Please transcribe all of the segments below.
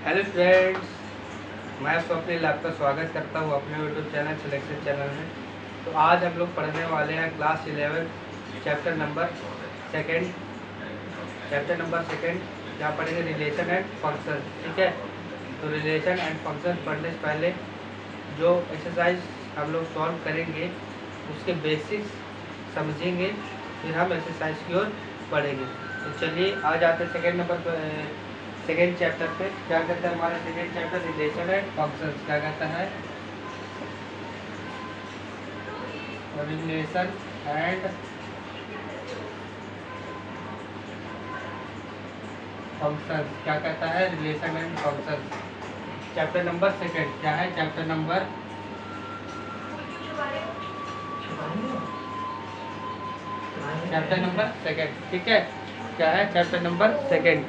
Hello friends, मैं स्वप्निल आपका स्वागत करता हूँ अपने यूट्यूब चैनल सिलेक्शन चैनल में। तो आज हम लोग पढ़ने वाले हैं क्लास 11 चैप्टर नंबर सेकंड जहाँ पढ़ेंगे रिलेशन एंड फंक्शन। ठीक है, तो रिलेशन एंड फंक्शन पढ़ने से पहले जो एक्सरसाइज हम लोग सॉल्व करेंगे उसके बेसिक्स समझेंगे, फिर हम एक्सरसाइज की ओर पढ़ेंगे। तो चलिए आज आते हैं सेकेंड चैप्टर पे। क्या कहता है हमारा second chapter? Relation and functions. क्या कहता है? Relation and functions. क्या कहता है? Relation and functions. Chapter number second क्या है? Chapter number second. ठीक है, क्या है? Chapter number second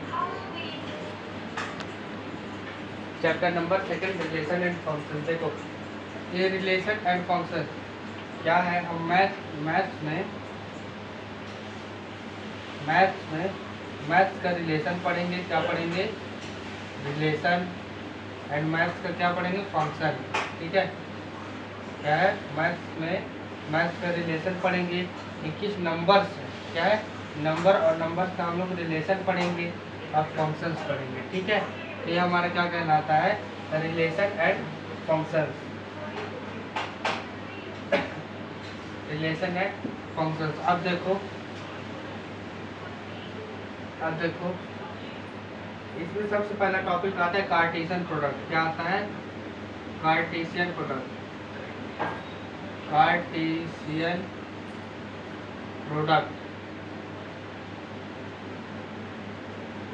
relation and function. देखो ये रिलेशन एंड फंक्शन क्या है? हम मैथ्स का रिलेशन पढ़ेंगे। क्या पढ़ेंगे? रिलेशन। एंड मैथ्स का क्या पढ़ेंगे? फंक्शन। ठीक है, क्या है? मैथ्स का रिलेशन पढ़ेंगे 21 नंबर से। क्या है? नंबर और नंबर का हम लोग रिलेशन पढ़ेंगे और फंक्शंस पढ़ेंगे। ठीक है, तो ये हमारा क्या कहलाता है? Relation and functions. Relation and functions. अब देखो इसमें सबसे पहला टॉपिक आता है कार्टेशियन प्रोडक्ट। क्या आता है? Cartesian product.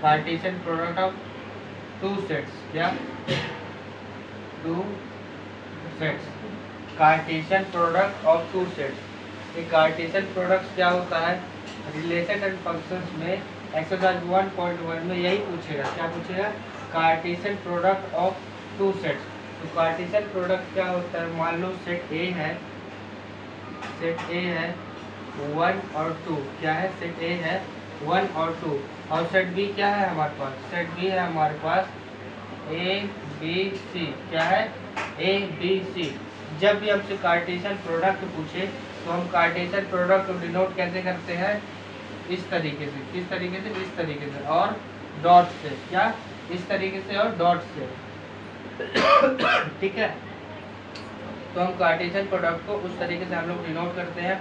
Cartesian product of two sets. क्या? Two sets. Cartesian product of two sets. ये कार्टेशियन प्रोडक्ट क्या होता है? रिलेशन एंड फंक्शंस में एक्सरसाइज 1.1 में यही पूछेगा। क्या पूछेगा? Cartesian product of two sets. तो कार्टेशियन प्रोडक्ट क्या होता है? मान लो सेट ए है 1 और 2। क्या है? सेट ए है 1 और 2 और सेट बी क्या है हमारे पास? सेट बी है हमारे पास ए बी सी। क्या है? A B C. जब भी हमसे कार्टेशियन प्रोडक्ट पूछे तो हम कार्टेशियन प्रोडक्ट को डिनोट कैसे करते हैं? इस तरीके से। किस तरीके से? इस तरीके से और डॉट से। क्या? इस तरीके से और डॉट से। ठीक है, तो हम कार्टेशियन प्रोडक्ट को उस तरीके से हम लोग डिनोट करते हैं।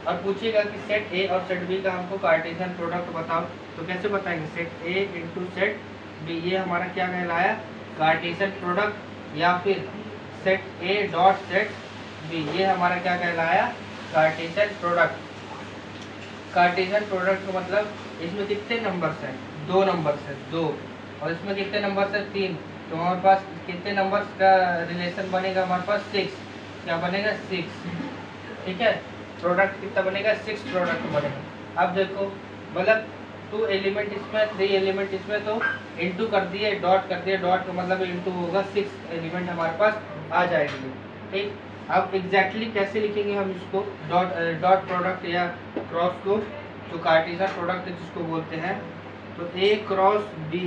और पूछेगा कि सेट ए और सेट बी का हमको कार्टेशियन प्रोडक्ट बताओ, तो कैसे बताएंगे? Set A into set B, ये हमारा क्या कहलाया? Cartesian product. या फिर set A dot set B, ये हमारा क्या कहलाया? Cartesian product. कार्टेशियन प्रोडक्ट का मतलब इसमें कितने नंबर्स हैं? 2 नंबर्स हैं, 2। और इसमें कितने नंबर्स हैं? 3। तो हमारे पास कितने नंबर्स का रिलेशन बनेगा? हमारे पास 6। क्या बनेगा? 6। ठीक है, प्रोडक्ट कितना बनेगा? 6 प्रोडक्ट बनेगा। अब देखो मतलब 2 एलिमेंट इसमें, 3 एलिमेंट इसमें, तो इंटू कर दिए, डॉट कर दिए। डॉट का मतलब इंटू होगा, 6 एलिमेंट हमारे पास आ जाएंगे। ठीक, अब एग्जैक्टली कैसे लिखेंगे हम इसको? डॉट प्रोडक्ट या क्रॉस को, जो कार्टेशियन प्रोडक्ट जिसको बोलते हैं, तो A cross B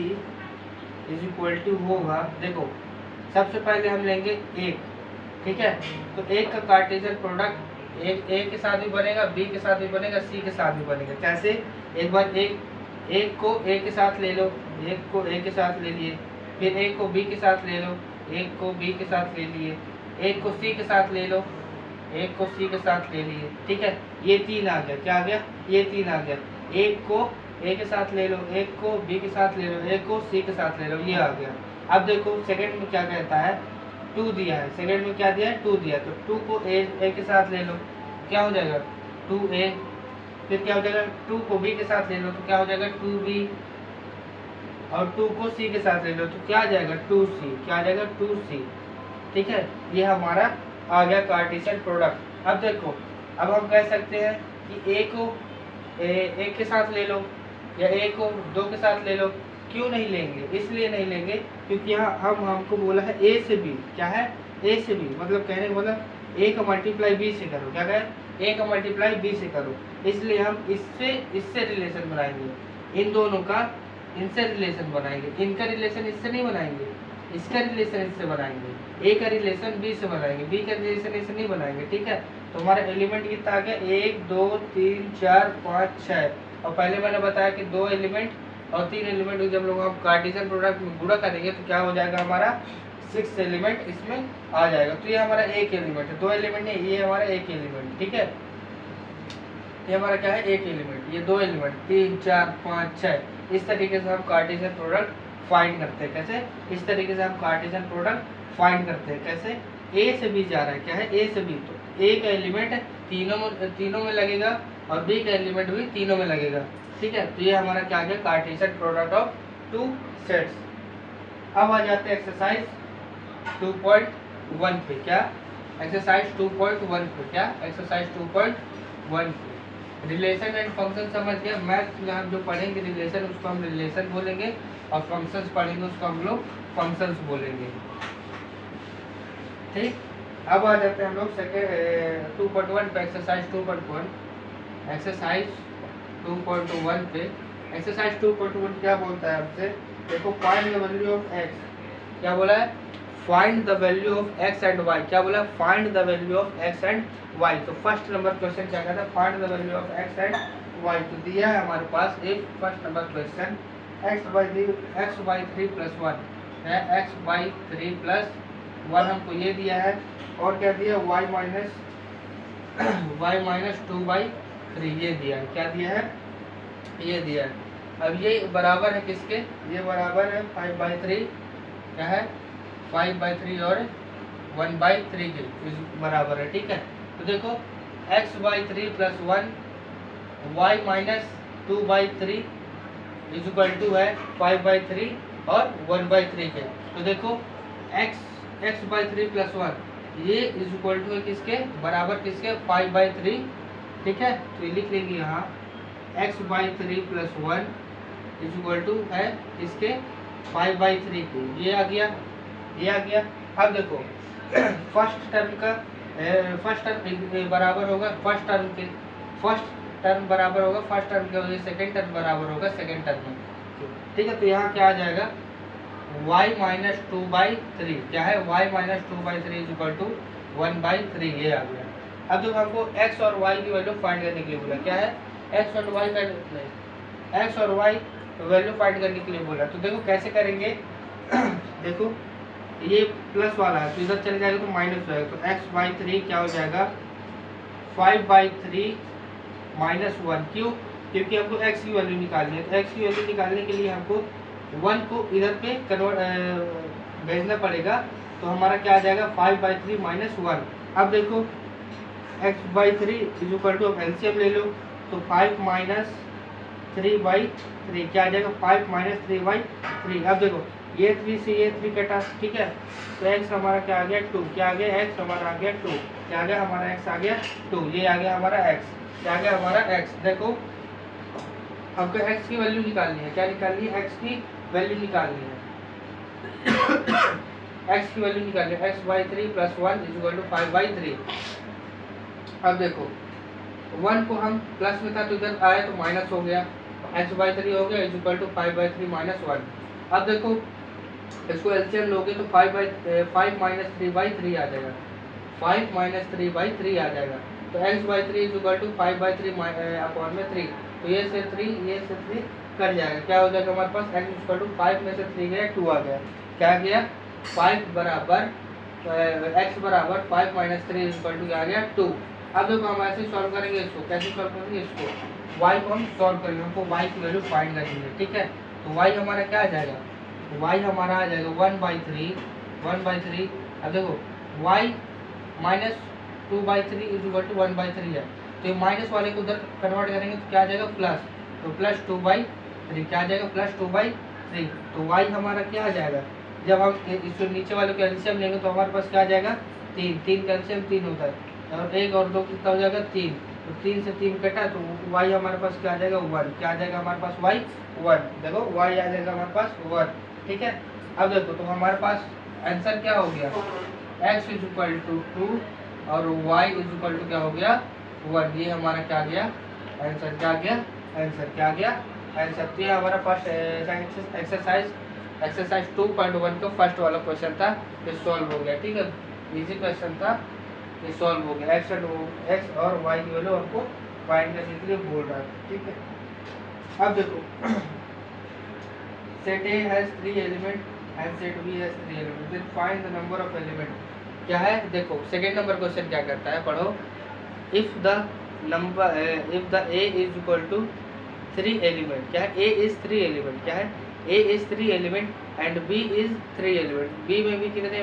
is equal to होगा। देखो सबसे पहले हम लेंगे 1। ठीक है, तो 1 का कार्टेशियन प्रोडक्ट ए के साथ भी बनेगा, बी के साथ भी बनेगा, सी के साथ भी बनेगा। कैसे? एक बार एक को ए के साथ ले लो, एक को ए के साथ ले लिए, फिर एक को बी के साथ ले लो, एक को बी के साथ ले लिए, एक को सी के साथ ले लो, एक को सी के साथ ले लिए। ठीक है, ये 3 आ गया। क्या आ गया? ये 3 आ गया। एक को ए के साथ ले लो, एक को बी के साथ ले लो, एक को सी के साथ ले लो, ये आ गया। अब देखो सेकंड में क्या कहता है? 2 दिया है। सेकंड में क्या दिया है? 2 दिया। तो 2 को ए के साथ ले लो, क्या हो जाएगा? 2a। फिर क्या हो जाएगा? 2 को बी के साथ ले लो, तो क्या हो जाएगा? 2b। और 2 को सी के साथ ले लो, तो क्या आ जाएगा? 2c। क्या आ जाएगा? 2c। ठीक है, ये हमारा आ गया कार्टेशियन प्रोडक्ट। अब देखो, अब हम कह सकते हैं कि ए को एक के साथ ले लो या ए को 2 के साथ ले लो। क्यों नहीं लेंगे? इसलिए नहीं लेंगे क्योंकि यहाँ हमको बोला है ए से बी। क्या है? ए से बी, मतलब कहने का मतलब ए का मल्टीप्लाई बी से करो। क्या कहें? ए का मल्टीप्लाई बी से करो। इसलिए हम इससे रिलेशन बनाएंगे, इन दोनों का इनसे रिलेशन बनाएंगे, इनका रिलेशन इससे नहीं बनाएंगे, इसका रिलेशन इससे बनाएंगे, ए का रिलेशन बी से बनाएंगे, बी का रिलेशन इससे नहीं बनाएंगे, ठीक है। तो हमारा एलिमेंट कितना आ गया, 1 2 3 4 5 6। और पहले मैंने बताया कि 2 एलिमेंट और 3 एलिमेंट जब लोग हम कार्टेशियन प्रोडक्ट में गुणा करेंगे तो क्या हो जाएगा, हमारा 6 एलिमेंट इसमें आ जाएगा। तो ये हमारा एक एलिमेंट है, 2 एलिमेंट नहीं, ये हमारा एक एलिमेंट, ठीक है। ये हमारा क्या है, एक एलिमेंट, ये 2 एलिमेंट 3 4 5 6। इस तरीके से हम कार्टेशियन प्रोडक्ट फाइंड करते हैं। कैसे, इस तरीके से हम कार्टेशियन प्रोडक्ट फाइंड करते हैं। कैसे, ए से बी जा रहा है, क्या है, ए से बी, तो ए का एलिमेंट तीनों में लगेगा और बी का एलिमेंट भी तीनों में लगेगा, ठीक है। तो ये हमारा क्या है, कार्टेशियन प्रोडक्ट ऑफ 2 सेट्स। अब आ जाते हैं एक्सरसाइज 2.1 पे। क्या, एक्सरसाइज 2.1 पे, क्या एक्सरसाइज 2.1 पे रिलेशन एंड फंक्शन समझ गया। मैथ में हम जो पढ़ेंगे रिलेशन उसको हम रिलेशन बोलेंगे और फंक्शंस पढ़ेंगे उसको हम लोग फंक्शंस बोलेंगे, ठीक। अब आ जाते हैं हम लोग सेकेंड 2.1 पे, एक्सरसाइज 2.1। एक्सरसाइज 2.1 पे, एक्सरसाइज 2.1 क्या बोलता है आपसे, देखो find the value of X. क्या बोला है, find the value of X and Y. क्या बोला, find the value of X and Y. तो फर्स्ट नंबर क्वेश्चन क्या कहता है, find the value of X and Y. तो दिया है हमारे पास एक first number question, X by 3 plus 1 है, एक्स बाई 3 प्लस 1 हमको ये दिया है, और क्या दिया, वाई माइनस 2/3 ये दिया है। क्या दिया है, ये दिया है। अब ये बराबर है किसके, ये बराबर है 5/3, क्या है 5/3 और 1/3 के बराबर है, ठीक है। तो देखो x/3 plus 1 y minus 2/3 is equal to है 5/3 और 1/3 के। तो देखो x/3 प्लस 1 ये इज इक्वल टू है किसके बराबर, किसके 5/3, ठीक है। तो ये लिख लेंगे यहाँ x/3 plus 1 is equal to है इसके 5/3 के। ये आ गया, ये आ गया। अब देखो फर्स्ट टर्म बराबर होगा फर्स्ट टर्म के, फर्स्ट टर्म बराबर होगा फर्स्ट टर्म के, सेकेंड टर्म बराबर होगा सेकेंड टर्म में, ठीक है। तो यहाँ क्या आ जाएगा, y माइनस 2/3, क्या है y minus 2/3 is equal to 1/3, ये आ गया। अब जो हमको x और y की वैल्यू फाइंड करने के लिए बोला, क्या है x और y वैल्यू फाइंड करने के लिए बोला। तो देखो कैसे करेंगे देखो ये प्लस वाला है तो इधर चले जाएगा तो माइनस हो जाएगा। तो x/3 क्या हो जाएगा 5/3 माइनस 1। क्यों, क्योंकि हमको x की वैल्यू निकालनी है। तो x की वैल्यू निकालने के लिए हमको 1 को इधर पे कन्वर्ट भेजना पड़ेगा। तो हमारा क्या आ जाएगा 5/3 माइनस 1। अब देखो x/3 is equal to LCM ले लो, तो 5 माइनस 3/3 क्या आ जाएगा 5 माइनस 3/3। अब देखो ये 3 से ये 3 कटा, ठीक है। तो x हमारा क्या आ गया 2, क्या आ गया x हमारा आ गया 2, क्या आ गया हमारा x आ गया 2, ये आ गया हमारा x, क्या आ गया हमारा x। देखो हमको x की वैल्यू निकालनी है, क्या निकालनी है x की वैल्यू निकालनी है x की वैल्यू निकालनी है। x/3 plus 1 is equal to 5/3। अब देखो 1 को हम प्लस में था तो इधर आया तो माइनस हो गया, x/3 हो गया इज इक्वल टू 5/3 माइनस 1। अब देखो इसको एलसीएम लोगे तो 5 माइनस 3/3 आ जाएगा, 5 माइनस 3/3 आ जाएगा। तो x/3 is equal to 5/3 upon में 3, तो ये से 3 कट जाएगा। क्या हो जाएगा हमारे पास x इक्वल टू 5 में से 3 गया 2 आ गया, क्या गया 5 बराबर x बराबर 5 माइनस 3 इज इक्वल टू आ गया 2। अब देखो हम ऐसे सॉल्व करेंगे इसको, कैसे सॉल्व करेंगे इसको, y को हम सॉल्व करेंगे, हमको y की वैल्यू फाइंड करनी है, ठीक है। तो y हमारा क्या आ जाएगा, y हमारा आ जाएगा 1/3। अब देखो y minus 2/3 is equal to 1/3 है, तो ये माइनस वाले को उधर कन्वर्ट करेंगे तो क्या आ जाएगा प्लस, तो प्लस 2/3 क्या आ जाएगा प्लस 2/3। तो y हमारा क्या आ जाएगा, जब हम इसको नीचे वाले को एलसीएम लेंगे तो हमारे पास क्या आ जाएगा 3 का एलसीएम 3 होता है, और 1 और 2 कितना हो जाएगा 3, तो 3 से 3 कटा तो y हमारे पास क्या आ जाएगा 1, क्या आ जाएगा हमारे पास y 1। देखो y आ जाएगा हमारे पास 1, ठीक है। अब देखो तो हमारे पास आंसर क्या हो गया, x इज इक्वल टू 2 और y इज इक्वल टू क्या हो गया 1। ये हमारा क्या गया आंसर, क्या गया आंसर, क्या गया आंसर। तो ये हमारा फर्स्ट एक्सरसाइज 2.1 का फर्स्ट वाला क्वेश्चन था, ये सॉल्व हो गया। ठीक है, इजी क्वेश्चन था, ये सॉल्व हो गया। एक्स और वाई की वैल्यू आपको फाइंड करने के लिए बोल रहा है। ठीक है, अब देखो set A has 3 element and set B has 3 element, then find the number of element. क्या है, देखो सेकेंड नंबर क्वेश्चन क्या करता है, पढ़ो। If the A is equal to 3 element, क्या है, ए इज 3 एलिमेंट, क्या है, A is 3 element and B is 3 element, B में भी कितने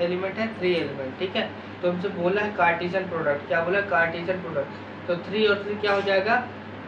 एलिमेंट है, 3 एलिमेंट। ठीक है, तो हमसे बोला है कार्टेशियन प्रोडक्ट, क्या बोला, कार्टेशियन प्रोडक्ट। तो 3 और 3 क्या हो जाएगा,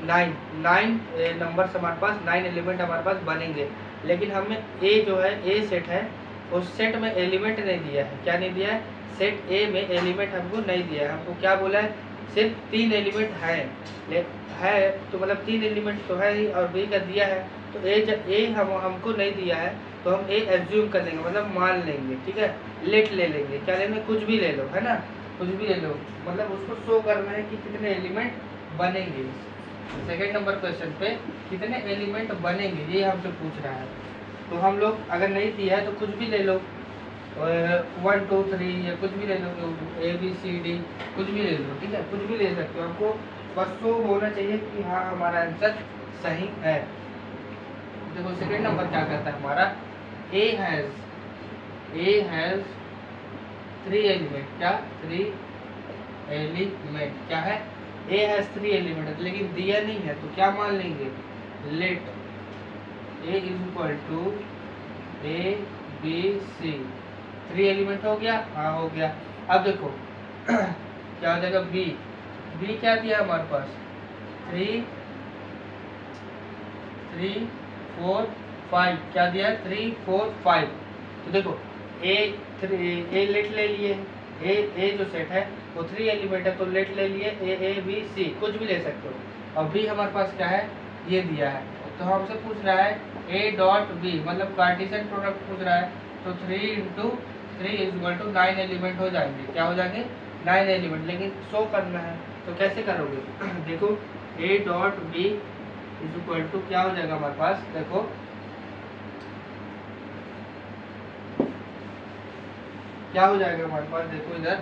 9 नंबर हमारे पास, 9 एलिमेंट हमारे पास बनेंगे। लेकिन हमें ए जो है, ए सेट है, उस सेट में एलिमेंट नहीं दिया है। क्या नहीं दिया है, सेट ए में एलिमेंट हमको नहीं दिया है। हमको क्या बोला है, सिर्फ 3 एलिमेंट है, तो मतलब 3 एलिमेंट तो है ही, और बी का दिया है। तो ए हमको नहीं दिया है, तो हम ए एज्यूम कर लेंगे, मतलब मान लेंगे। ठीक है, लेट ले लेंगे, क्या लेंगे, कुछ भी ले लो, है ना, कुछ भी ले लो, मतलब उसको शो करना है कि कितने एलिमेंट बनेंगे। सेकेंड नंबर क्वेश्चन पे कितने एलिमेंट बनेंगे ये हमसे पूछ रहा है। तो हम लोग अगर नहीं दिया है तो कुछ भी ले लो, 1 2 3 या कुछ भी ले लो, ABCD कुछ भी ले लो। ठीक है, कुछ भी ले सकते हो, हमको बस शो होना चाहिए कि हाँ हमारा आंसर सही है। देखो सेकेंड नंबर क्या कहता है हमारा, ए हैज 3 एलिमेंट, क्या 3 एलिमेंट, क्या है, ए हैज 3 एलिमेंट, लेकिन दिया नहीं है, तो क्या मान लेंगे, let A is equal to ABC, 3 element हो गया, हाँ हो गया। अब देखो क्या हो जाएगा, बी क्या दिया हमारे पास, 3 4 5, क्या दिया है, 3 4 5। तो देखो ए लेट ले लिए, ए जो सेट है वो 3 एलिमेंट है, तो लेट ले लिए ABC, कुछ भी ले सकते हो। और बी हमारे पास क्या है, ये दिया है, तो हमसे पूछ रहा है A.B, मतलब कार्टेशियन प्रोडक्ट पूछ रहा है। तो 3 × 3 = 9 एलिमेंट हो जाएंगे, क्या हो जाएंगे, 9 एलिमेंट, लेकिन शो करना है, तो कैसे करोगे देखो A.B = क्या हो जाएगा हमारे पास, देखो क्या हो जाएगा हमारे पास, देखो इधर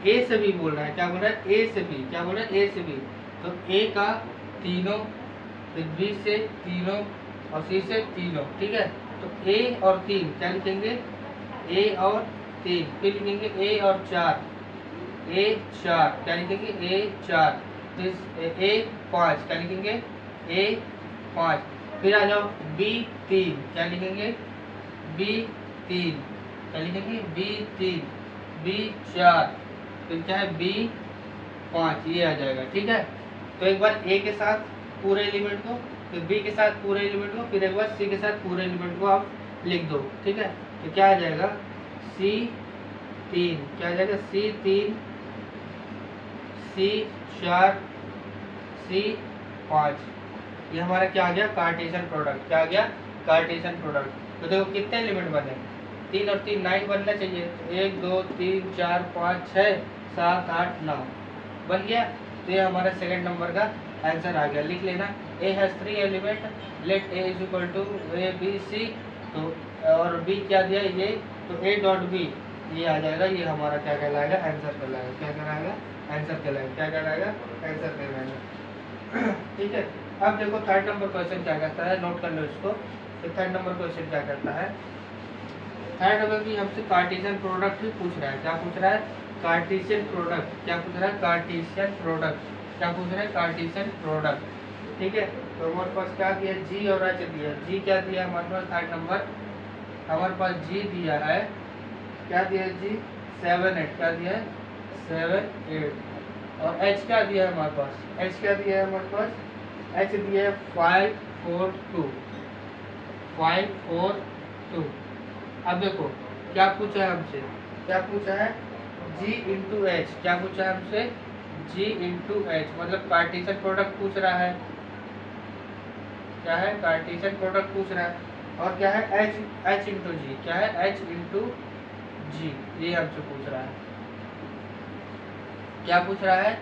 ए से बी बोल रहा है, क्या बोल रहा है, ए से बी, क्या बोल रहा है, ए से बी। तो ए का तीनों, फिर बी से तीनों और सी से तीनों। ठीक है, तो ए और 3 क्या लिखेंगे, ए और 3, फिर लिखेंगे ए और 4, A4 क्या लिखेंगे, A4, फिर A5 क्या लिखेंगे, A5, फिर आ जाओ B3 क्या लिखेंगे, B3 क्या लिखेंगे, B3, B4, फिर क्या है, B5, ये आ जाएगा। ठीक है, तो एक बार ए के साथ पूरे एलिमेंट को, फिर बी के साथ पूरे एलिमेंट को, फिर एक बार सी के साथ पूरे एलिमेंट को आप लिख दो। ठीक है, तो क्या आ जाएगा, C3 क्या आ जाएगा, C3 C4 C5, ये हमारा क्या आ गया, कार्टेशियन प्रोडक्ट। क्या आ गया, कार्टेशियन प्रोडक्ट। तो देखो कितने एलिमेंट बने, 3 और 3 9 बनना चाहिए, 1 2 3 4 5 6 7 8 9 बन गया। तो ये हमारा सेकंड नंबर का आंसर आ गया, लिख लेना। A has 3 element, let A is equal to ABC, तो और बी क्या दिया ये, तो A.B ये आ जाएगा, ये हमारा क्या कहलाएगा, आंसर कहलाएगा। क्या कहलाएगा, आंसर कहलाएगा। क्या कहलाएगा, आंसर कहलाएगा। ठीक है, अब देखो थर्ड नंबर क्वेश्चन क्या कहता है, नोट कर लो इसको। तो थर्ड नंबर क्वेश्चन क्या कहता है, थर्ड नंबर भी हमसे कार्टेशियन प्रोडक्ट ही पूछ रहा है। क्या पूछ रहा है, कार्टेशियन प्रोडक्ट। क्या पूछ रहा है, कार्टेशियन प्रोडक्ट। क्या पूछ रहा है, कार्टेशियन प्रोडक्ट। ठीक है, तो हमारे पास क्या दिया, जी और एच दिया। जी क्या दिया हमारे पास, थर्ड नंबर हमारे पास जी दिया है, क्या दिया है जी, 7 8, क्या दिया है 7 8, और एच क्या दिया है हमारे पास, एच क्या दिया है हमारे पास, एच दिया है 5 4 2, 5 4 2। अब देखो क्या पूछा है हमसे, क्या पूछा है, G × H। क्या पूछा है हमसे, G × H, मतलब कार्टेशियन प्रोडक्ट पूछ रहा है। क्या है, कार्टेशियन प्रोडक्ट पूछ रहा है। और क्या है, H × G। क्या है, H × G, ये हमसे पूछ रहा है। क्या पूछ रहा है,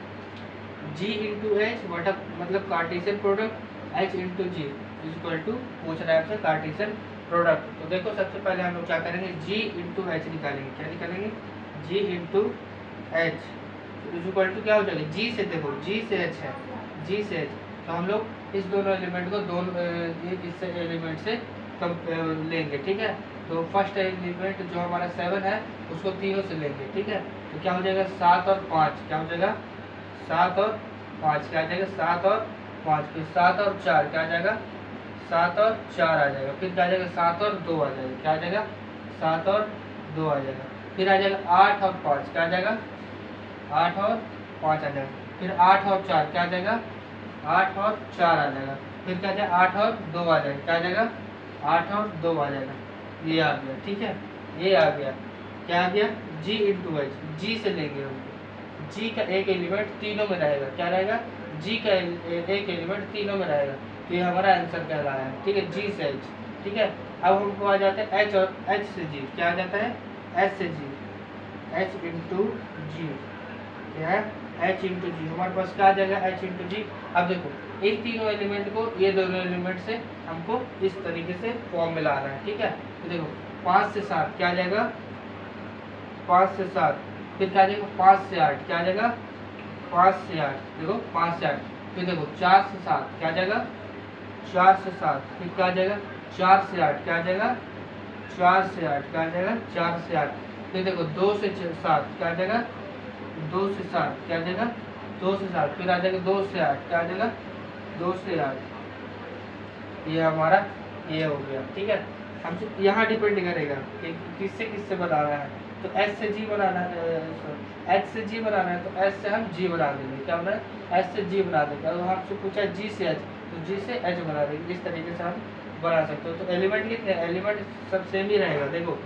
G × H मतलब Cartesian product, H into G equal to पूछ रहा है आपसे कार्टेशियन प्रोडक्ट। तो देखो सबसे पहले हम लोग क्या करेंगे, जी इंटू एच निकालेंगे। क्या निकालेंगे, जी इंटू एच इक्वल टू क्या हो जाएगा, जी से देखो जी से एच है, जी से एच। तो हम लोग इस दोनों एलिमेंट को इस एलिमेंट से लेंगे, ठीक है। तो फर्स्ट एलिमेंट जो हमारा 7 है उसको तीनों से लेंगे, ठीक है। तो क्या हो जाएगा 7 और 5, क्या हो जाएगा 7 और 5, क्या आ जाएगा 7 और 5, फिर 7 और 4 क्या आ जाएगा 7 और 4 आ जाएगा, फिर क्या आ जाएगा 7 और 2 आ जाएगा, क्या आ जाएगा 7 और 2 आ जाएगा, फिर आ जाएगा 8 और 5, क्या आ जाएगा 8 और 5 आ जाएगा, फिर 8 और 4 क्या आ जाएगा 8 और 4 आ जाएगा, फिर क्या आ जाएगा 8 और 2 आ जाएगा, क्या आ जाएगा 8 और 2 आ जाएगा। ये आ गया, ठीक है, ये आ गया, क्या आ गया जी इंटू एच, जी से लेंगे हमको, जी का एक एलिमेंट तीनों में रहेगा, क्या रहेगा जी का एक एलिमेंट तीनों में रहेगा, तो ये हमारा आंसर कहलाया है, ठीक है, जी से एच, ठीक है। अब हमको आ जाता है एच और एच से जी, क्या आ जाता है एच से जी, एच इंटू जी, क्या है एच इंटू जी, हमारे पास क्या आ जाएगा एच इंटू जी। अब देखो इन तीनों एलिमेंट को ये दोनों एलिमेंट से हमको इस तरीके से फॉर्म में लाना है, ठीक है। तो देखो 5 से 7 क्या आ जाएगा 5 से 7, फिर क्या आ जाएगा 5 से 8, क्या आ जाएगा 5 से 8, देखो 5 से 8, फिर देखो 4 से 7 क्या आ जाएगा 4 से 7, फिर क्या आ जाएगा 4 से 8, क्या आ जाएगा 4 से 8, क्या आ जाएगा 4 से 8, फिर देखो 2 से 7 क्या आ जाएगा 2 से 7, क्या आ जाएगा 2 से 7, फिर आ जाएगा 2 से 8, क्या आ जाएगा 2 से 8, ये हमारा ये हो गया, ठीक है। हमसे यहाँ डिपेंड करेगा कि किससे किससे बनाना है, तो एच से जी बनाना है, एच से जी बनाना है तो एच से हम जी बना देंगे, क्या बना है एच से जी बना देंगे। अगर हमसे पूछा जी से एच तो जी से एच बना देंगे, इस तरीके से हम बना सकते हो। तो एलिमेंट कितने, एलिमेंट सब सेम ही रहेगा, देखो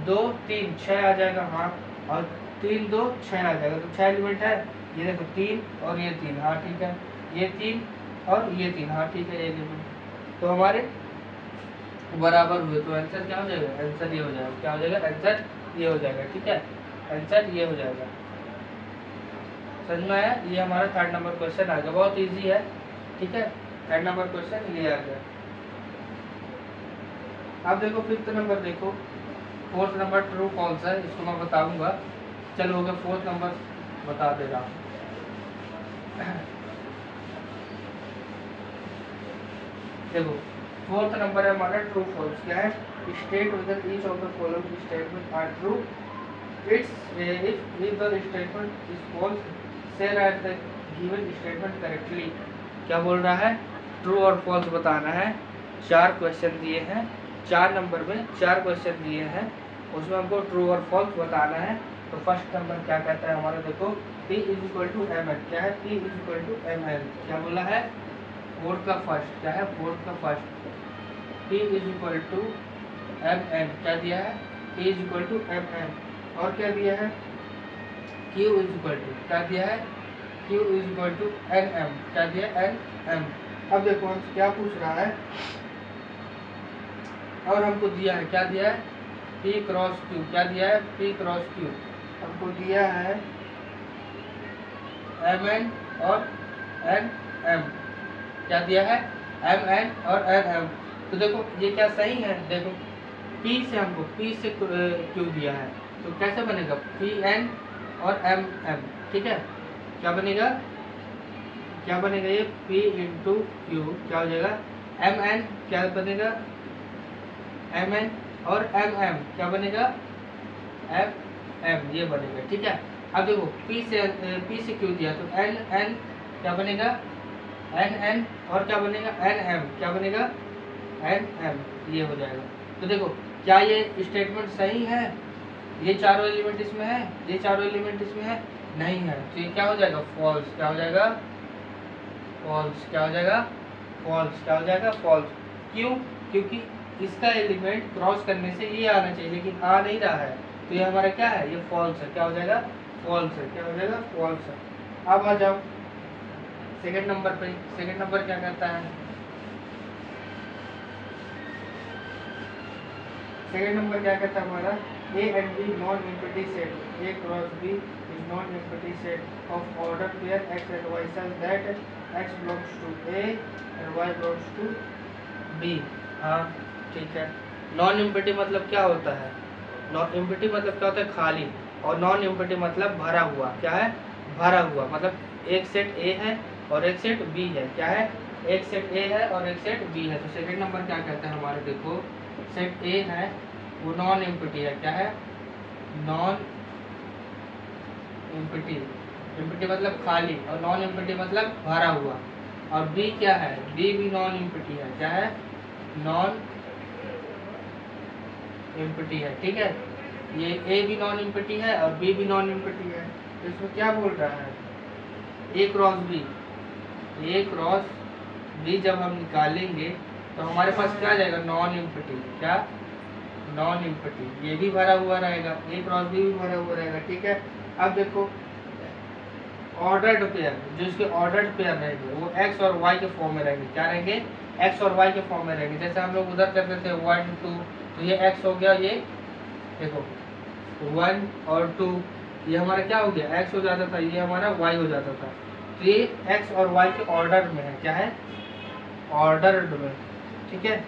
2 3 6 आ जाएगा, हाँ, और 3 2 6 आ जाएगा, तो 6 एलिमेंट है, ये देखो 3 और ये 3, हाँ ठीक है, ये 3 और ये 3, हाँ ठीक है, ये एलिमेंट तो हमारे बराबर हुए, तो आंसर क्या हो जाएगा, आंसर ये हो जाएगा, क्या हो जाएगा आंसर ये हो जाएगा, ठीक है, आंसर ये हो जाएगा। समझ में आया, ये हमारा 3rd नंबर क्वेश्चन आ गया, बहुत इजी है, ठीक है। 3rd नंबर क्वेश्चन ये आ गया। अब देखो 5th नंबर, देखो 4th नंबर ट्रू फॉल्स है, इसको मैं बताऊंगा, चलो हो गया 4th नंबर बता दे रहा हूँ। देखो 4th नंबर है हमारा ट्रू फॉल्स, क्या है state whether each of the following statement are true, it's if the statement is false से write the given statement correctly. क्या बोल रहा है, ट्रू और फॉल्स बताना है, 4 क्वेश्चन दिए हैं, 4 नंबर में 4 क्वेश्चन दिए हैं, उसमें हमको ट्रू और फॉल्स बताना है। तो फर्स्ट नंबर क्या कहता है हमारा, देखो P is equal to M N, क्या है P is equal to M N, क्या बोला है 4th का फर्स्ट, क्या है 4th का first, P is equal to M N, क्या दिया है P is equal to M N, और क्या दिया है Q इज इक्वल टू, क्या दिया है Q is equal to N M, क्या दिया है एन एम। अब देखो हमसे क्या पूछ रहा है, और हमको दिया है, क्या दिया है P क्रॉस Q, क्या दिया है P क्रॉस Q, हमको दिया है एम एन और एन एम, क्या दिया है एम एन और एन एम। तो देखो ये क्या सही है, देखो P से हमको P से Q दिया है, तो कैसे बनेगा P N और M M, ठीक है, क्या बनेगा ये P इंटू Q, क्या हो जाएगा M N, क्या बनेगा M N और M M, क्या बनेगा M M, ये बनेगा, ठीक है। अब देखो P से Q दिया तो N N क्या बनेगा N N, और क्या बनेगा N M, क्या बनेगा N M, ये हो जाएगा। तो देखो क्या ये स्टेटमेंट सही है, ये चारों एलिमेंट इसमें है, ये चारों एलिमेंट इसमें है, नहीं है, तो ये क्या हो जाएगा फॉल्स, क्या हो जाएगा फॉल्स, क्या हो जाएगा फॉल्स, क्या हो जाएगा फॉल्स। क्यों, क्योंकि इसका एलिमेंट क्रॉस करने से ये आना चाहिए लेकिन आ नहीं रहा है, तो ये हमारा क्या है, ये फॉल्स है, क्या हो जाएगा फॉल्स है, क्या हो जाएगा फॉल्स है। अब आ जाओ 2nd नंबर पे, 2nd नंबर क्या कहता है, 2nd नंबर क्या कहता है हमारा A and B non empty set, A cross B is non-empty set of ordered pair X and Y such that x belongs to A और y बिलोंग्स टू बी। हाँ ठीक है। नॉन एम्प्टी मतलब क्या होता है? नॉन एम्प्टी मतलब क्या होता है? खाली। और नॉन एम्प्टी मतलब भरा हुआ। क्या है? भरा हुआ। मतलब एक सेट ए है और एक सेट बी है। क्या है? एक सेट ए है और एक सेट बी है। तो सेकंड नंबर क्या कहते हैं हमारे? देखो सेट ए है वो नॉन एम्प्टी है। क्या है? Non empty. एम्प्टी मतलब खाली और नॉन एम्प्टी मतलब भरा हुआ। और बी क्या है? बी भी नॉन एम्प्टी है। क्या है? नॉन एम्प्टी है। ठीक है। ये ए भी नॉन एम्प्टी है और बी भी नॉन एम्प्टी है। तो इसमें क्या बोल रहा है? A cross B. A cross B जब हम निकालेंगे तो हमारे पास क्या आ जाएगा? Non empty. क्या? Non empty. ये भी भरा हुआ रहेगा, ए क्रॉस बी भी भरा हुआ रहेगा। ठीक है। अब देखो ऑर्डर्ड पेयर, जो इसके ऑर्डर्ड पेयर रहेंगे वो एक्स और वाई के फॉर्म में रहेंगे। क्या रहेंगे? एक्स और वाई के फॉर्म में रहेंगे। जैसे हम लोग उधर करते थे 1 2, तो ये एक्स हो गया, ये देखो 1 और 2 ये हमारा क्या हो गया? एक्स हो जाता था, ये हमारा वाई हो जाता था। तो ये एक्स और वाई के ऑर्डर में है। क्या है? ऑर्डर्ड में। ठीक है,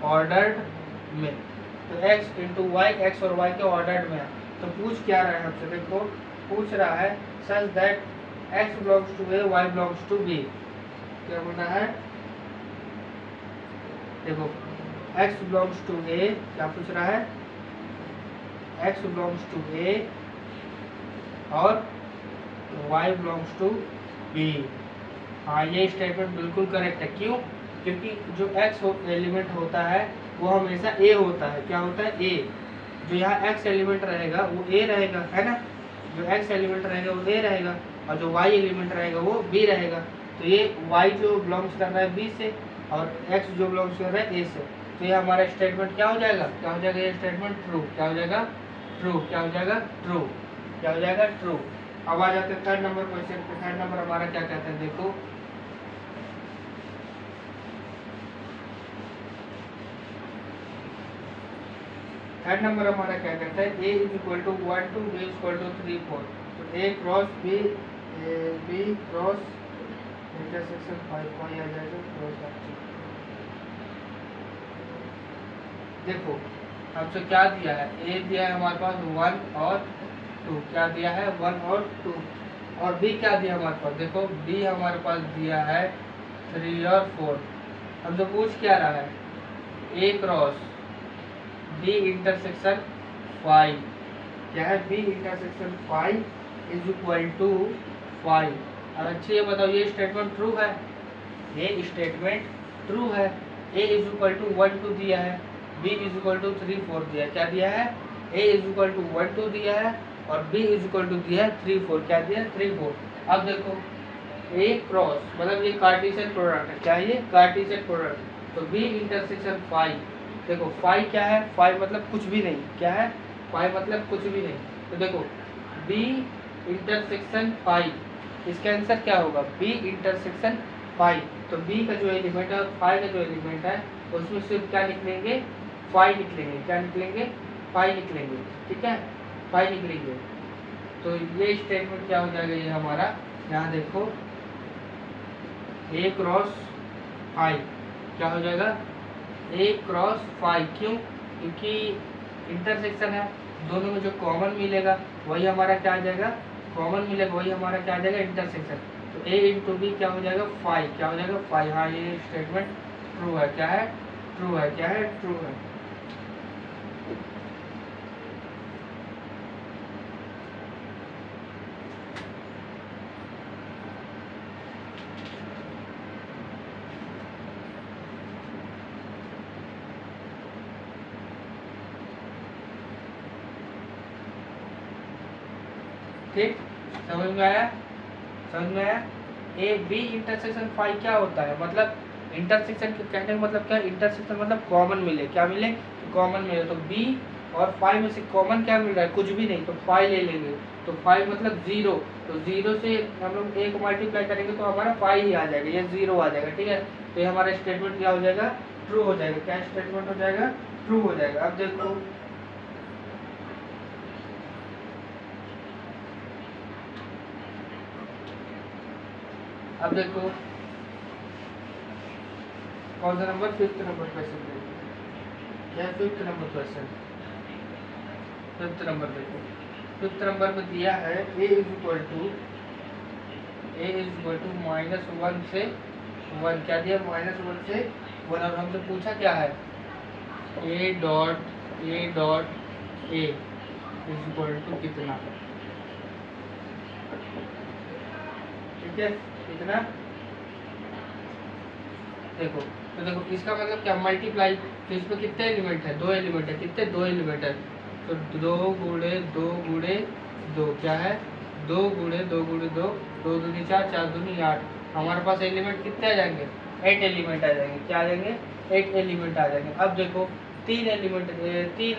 ऑर्डर्ड में। तो एक्स इंटू वाई, एक्स और वाई के ऑर्डर्ड में है। तो पूछ क्या रहा है हमसे? देखो पूछ रहा है such that x belongs to A, y belongs to B. क्या बोलना है? देखो x बिलोंग्स टू ए, क्या पूछ रहा है? x बिलोंग्स टू ए और y बिलोंग्स टू बी। हाँ ये स्टेटमेंट बिल्कुल करेक्ट है। क्यों? क्योंकि जो x एलिमेंट होता है वो हमेशा a होता है। क्या होता है? a। जो यहाँ x एलिमेंट रहेगा वो a रहेगा, है ना? जो x एलिमेंट रहेगा वो a रहेगा और जो y एलिमेंट रहेगा वो b रहेगा। तो ये y जो बिलोंग्स कर रहा है b से और x जो बिलोंग्स कर रहा है a से। तो ये हमारा स्टेटमेंट क्या हो जाएगा? क्या हो जाएगा? ये स्टेटमेंट ट्रू। क्या हो जाएगा? ट्रू। क्या हो जाएगा? ट्रू। क्या हो जाएगा? ट्रू। अब आ जाते हैं थर्ड नंबर क्वेश्चन पे। थर्ड नंबर हमारा क्या कहते हैं? देखो थर्ड नंबर हमारा क्या कहता है? a is equal to 1 2, b is equal to 3 4। तो a cross b, b cross intersection 5 आ जाएगा क्रॉस ऑप्शन। देखो हमसे क्या दिया है? a दिया है हमारे पास 1 और 2। क्या दिया है? 1 और 2। और b क्या दिया हमारे पास? देखो b हमारे पास दिया है 3 और 4। हमसे पूछ क्या रहा है? a cross b intersection 5। क्या है? b intersection 5 is equal to 5। और अच्छे ये बताओ ये स्टेटमेंट ट्रू है? ये स्टेटमेंट ट्रू है। a इज इक्वल टू 1 2 दिया है, b इज इक्वल टू 3 4 दिया है। क्या दिया है? a इज इक्वल टू 1 2 दिया है और b इज इक्वल टू दिया है 3 4। क्या दिया है? 3 4। अब देखो a क्रॉस मतलब ये कार्टेशियन प्रोडक्ट है। क्या है ये? Cartesian product. तो b इंटरसेक्शन 5। देखो 5 क्या है? 5 मतलब कुछ भी नहीं। क्या है? 5 मतलब कुछ भी नहीं। तो देखो b इंटरसेक्शन 5, इसका आंसर क्या होगा? b intersection 5। तो b का जो एलिमेंट है और 5 का जो एलिमेंट है उसमें सिर्फ क्या निकलेंगे? 5 निकलेंगे। क्या निकलेंगे? 5 निकलेंगे। ठीक है, 5 निकलेंगे। तो ये स्टेटमेंट क्या हो जाएगा? ये हमारा यहाँ देखो a क्रॉस 5 क्या हो जाएगा? a cross 5। क्यों? क्योंकि इंटरसेक्शन है, दोनों में जो कॉमन मिलेगा वही हमारा क्या आ जाएगा? कॉमन मिलेगा वही हमारा क्या आ जाएगा? इंटरसेक्शन। तो a इंटू बी क्या हो जाएगा? 5। क्या हो जाएगा? 5। हाँ ये स्टेटमेंट ट्रू है। क्या है? ट्रू है। क्या है? ट्रू है। ठीक, समझ में आया? समझ में आया? ए बी इंटरसेक्शन 5 क्या होता है? मतलब इंटरसेक्शन के कहने का मतलब क्या? इंटरसेक्शन मतलब कॉमन मिले। क्या मिले? कॉमन मिले। तो बी और 5 में से कॉमन क्या मिल रहा है? कुछ भी नहीं। तो 5 ले लेंगे। तो 5 मतलब 0। तो 0 से हम लोग a को मल्टीप्लाई करेंगे तो हमारा 5 ही आ जाएगा, ये 0 आ जाएगा। ठीक है, तो ये हमारा स्टेटमेंट क्या हो जाएगा? ट्रू हो जाएगा। क्या स्टेटमेंट हो जाएगा? ट्रू हो जाएगा। अब देखो अब देखो कौन सा नंबर? 5th नंबर क्वेश्चन देखो, क्या 5th number question, 5th number देखो। 5th नंबर में दिया है a इज इक्वल टू -1 से 1, क्या दिया? -1 से 1, और हमसे पूछा क्या है? a dot a is equal to कितना, ठीक है, कितना? देखो, तो देखो इसका मतलब क्या? मल्टीप्लाई, तो इसमें कितने एलिमेंट है? 2 एलिमेंट है, कितने? 2 एलिमेंट है, तो 2 गुणे 2 गुणे 2 क्या है? 2 गुणे 2 गुणे 2, 2 दूनी 4, 4 दूनी 8, हमारे पास एलिमेंट कितने आ जाएंगे? 8 एलिमेंट आ जाएंगे, क्या आ जाएंगे? 8 एलिमेंट आ जाएंगे। अब देखो 3 एलिमेंट, 3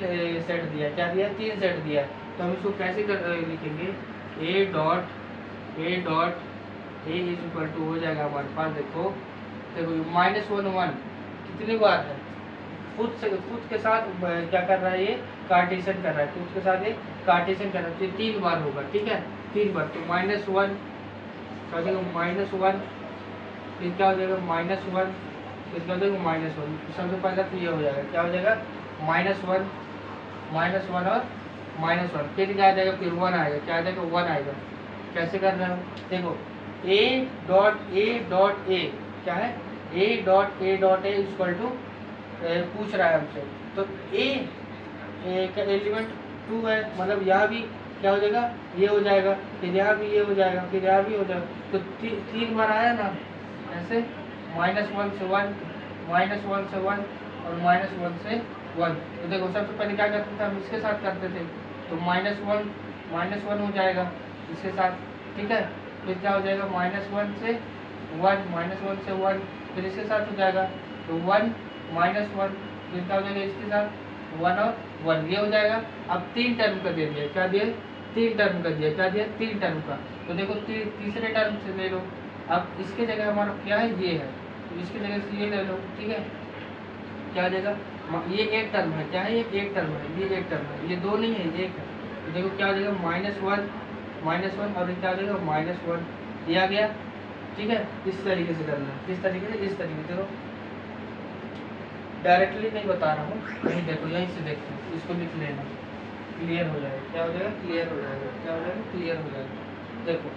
सेट दिया, क्या दिया? 3 सेट दिया, तो हम इसको कैसे लिखेंगे? a dot a is equal to हो जाएगा हमारे पास, देखो -1 कितनी बार है? खुद के साथ क्या कर रहा है? ये कार्टेशियन कर रहा है, खुद के साथ ये कार्टेशियन कर रहा है, तो 3 बार होगा, ठीक है, 3 बार। तो -1 क्या हो जाएगा? -1, फिर क्या हो जाएगा? -1, फिर क्या हो जाएगा? -1, सबसे पहले तो ये हो जाएगा, क्या हो जाएगा? -1 और -1, फिर क्या आ जाएगा? फिर 1 आएगा, क्या आ जाएगा? 1 आएगा। कैसे कर रहे हो? देखो a डॉट a क्या है? a dot a equal to पूछ रहा है हमसे, तो a का एलिमेंट 2 है, मतलब यहाँ भी क्या हो जाएगा? ये हो जाएगा, फिर यहाँ भी ये हो जाएगा, फिर यहाँ भी हो जाएगा, तो 3 बार आया ना ऐसे, -1 से 1, -1 से 1 और -1 से 1। तो देखो सबसे पहले क्या करते थे हम? इसके साथ करते थे, तो -1 हो जाएगा इसके साथ, ठीक है, फिर क्या हो जाएगा? -1 से 1, -1 से 1, फिर इसके साथ हो जाएगा, तो 1 -1, फिर क्या हो जाएगा? इसके साथ 1 और 1, ये हो जाएगा। अब 3 टर्म का दे दिया, क्या दिया? 3 टर्म का दिया, क्या दिया? 3 टर्म का, तो देखो तीसरे टर्म से ले लो। अब इसके जगह हमारा क्या है? ये है, तो इसकी जगह से ये ले लो, ठीक है, क्या हो जाएगा? ये एक टर्म है, क्या है? ये एक टर्म है, ये एक टर्म है, ये 2 नहीं है, ये एक है, तो देखो क्या हो जाएगा? -1 और क्या हो जाएगा? -1, ये आ गया, ठीक है। इस तरीके से करना है, किस तरीके से? इस तरीके से। देखो डायरेक्टली नहीं बता रहा हूँ, कहीं देखो, यहीं से देखते हैं, इसको लिख लेना, क्लियर हो जाएगा, क्या हो जाएगा? क्लियर हो जाएगा, क्या हो जाएगा? क्लियर हो जाएगा। देखो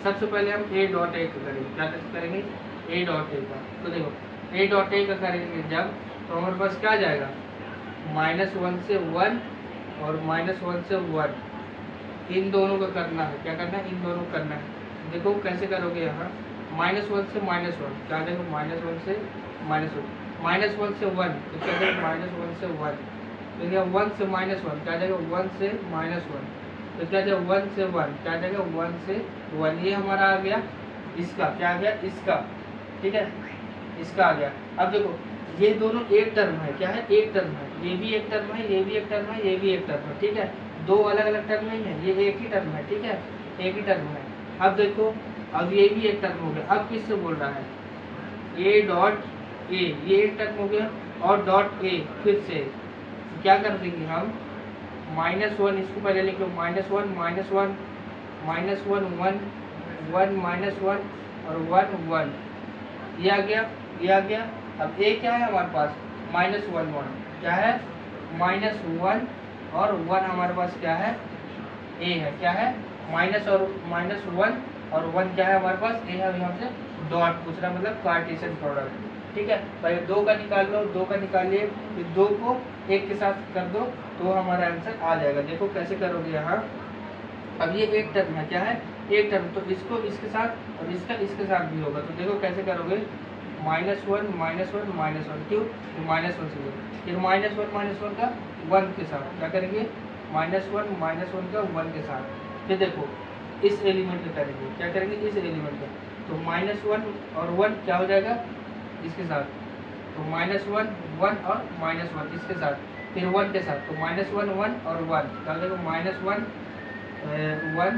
सबसे पहले हम a डॉट a का करेंगे, क्या करेंगे? a डॉट a का, तो देखो a डॉट a का करेंगे जब, तो हमारे पास क्या आ जाएगा? -1 से 1 और -1 से 1, इन दोनों का करना है, क्या करना है? इन दोनों को करना है। देखो कैसे करोगे? यहाँ -1 से -1, क्या आ जाएगा? -1 से -1, -1 से 1, तो क्या जाएगा? -1 से 1, तो क्या 1 से -1, क्या जाएगा? 1 से -1, तो क्या जाएगा? 1 से 1, क्या जाएगा? 1 से 1, ये हमारा आ गया। इसका क्या आ गया? इसका, ठीक है, इसका आ गया। अब देखो ये दोनों एक टर्म है, क्या है? एक टर्म है, ये भी एक टर्म है, ये भी एक टर्म है, ये भी एक टर्म है, ठीक है, 2 अलग अलग टर्म नहीं है, ये एक ही टर्म है, ठीक है, एक ही टर्म है। अब देखो अब ये भी एक टर्म हो गया, अब किससे बोल रहा है? a डॉट a, ये एक टर्म हो गया, और डॉट a फिर से क्या कर देंगे हम? -1, इसको पहले लिख लो, -1 -1 -1 1 1 -1 और 1 1, ये आ गया, ये आ गया। अब a क्या है हमारे पास? -1 1, क्या है? -1 और 1 हमारे पास क्या है? a है, क्या है? -1 और 1 क्या है हमारे पास? a है। यहाँ से डॉट पूछ रहा, मतलब कार्टेशियन प्रोडक्ट, ठीक है। पहले 2 का निकाल लो, 2 का निकालिए, फिर 2 को 1 के साथ कर दो, तो हमारा आंसर आ जाएगा। देखो कैसे करोगे यहाँ। अब ये एक टर्म है, क्या है? एक टर्म, तो इसको इसके साथ और इसका इसके साथ भी होगा, तो देखो कैसे करोगे? -1 -1 क्यों? तो -1 से दो, फिर -1 का 1 के साथ क्या करेंगे? -1 का 1 के साथ, फिर देखो इस एलिमेंट का करेंगे, क्या करेंगे? इस एलिमेंट का, तो -1 और 1 क्या हो जाएगा? इसके साथ, तो -1 1 और -1 इसके साथ, फिर 1 के साथ, तो -1 1 और 1 क्या हो जाएगा? -1 1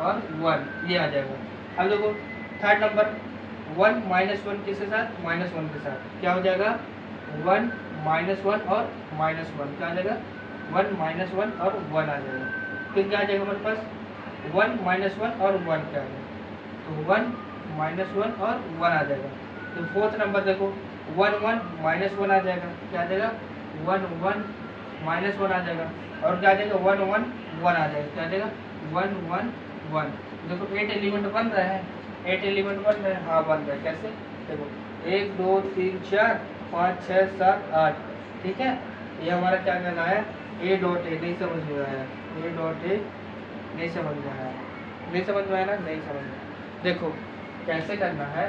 और 1, ये आ जाएगा। अब देखो थर्ड नंबर 1 -1 किसके साथ? -1 के साथ, क्या हो जाएगा? 1 -1 और -1 क्या आ जाएगा? 1 -1 और 1 आ जाएगा। फिर क्या आ जाएगा हमारे पास? 1 माइनस 1 और 1 क्या है, तो 1 माइनस 1 और 1 आ जाएगा। तो फोर्थ नंबर देखो 1 1 माइनस 1 आ जाएगा, क्या आ जाएगा 1 1 माइनस 1 आ जाएगा, और क्या आ जाएगा 1 1 1 आ जाएगा, क्या आ जाएगा 1 1 1। देखो 8 एलिमेंट बन रहा है, 8 एलिमेंट बन रहे हैं, हाँ बन रहा है। कैसे देखो 1 2 3 4 5 6 7 8, ठीक है। ये हमारा क्या कहना है ए डॉट ए, नहीं समझ में आया, ए डॉट ए नहीं समझ में आया, नहीं समझ में आया ना, नहीं समझ में। देखो कैसे करना है,